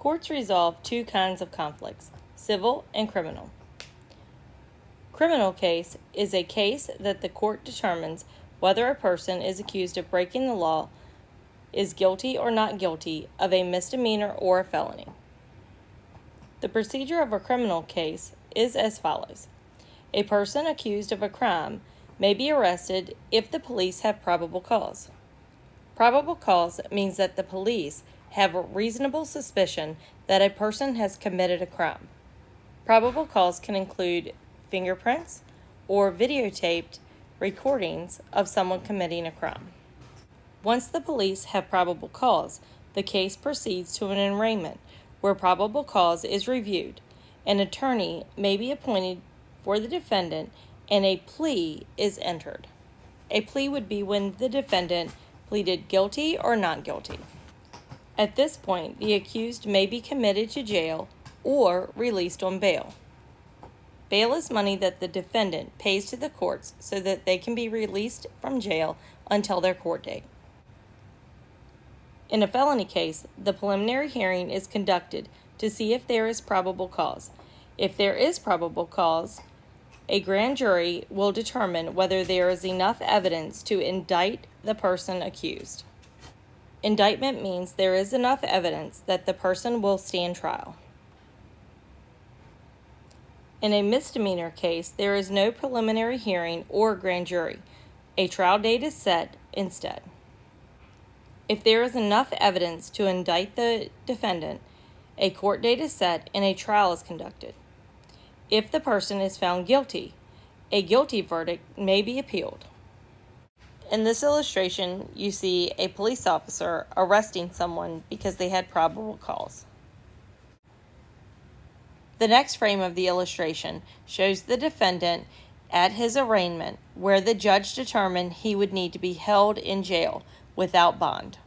Courts resolve two kinds of conflicts, civil and criminal. Criminal case is a case that the court determines whether a person is accused of breaking the law, is guilty or not guilty of a misdemeanor or a felony. The procedure of a criminal case is as follows. A person accused of a crime may be arrested if the police have probable cause. Probable cause means that the police have a reasonable suspicion that a person has committed a crime. Probable cause can include fingerprints or videotaped recordings of someone committing a crime. Once the police have probable cause, the case proceeds to an arraignment where probable cause is reviewed. An attorney may be appointed for the defendant and a plea is entered. A plea would be when the defendant pleaded guilty or not guilty. At this point, the accused may be committed to jail or released on bail. Bail is money that the defendant pays to the courts so that they can be released from jail until their court date. In a felony case, the preliminary hearing is conducted to see if there is probable cause. If there is probable cause, a grand jury will determine whether there is enough evidence to indict the person accused. Indictment means there is enough evidence that the person will stand trial. In a misdemeanor case, there is no preliminary hearing or grand jury. A trial date is set instead. If there is enough evidence to indict the defendant, a court date is set and a trial is conducted. If the person is found guilty, a guilty verdict may be appealed. In this illustration, you see a police officer arresting someone because they had probable cause. The next frame of the illustration shows the defendant at his arraignment, where the judge determined he would need to be held in jail without bond.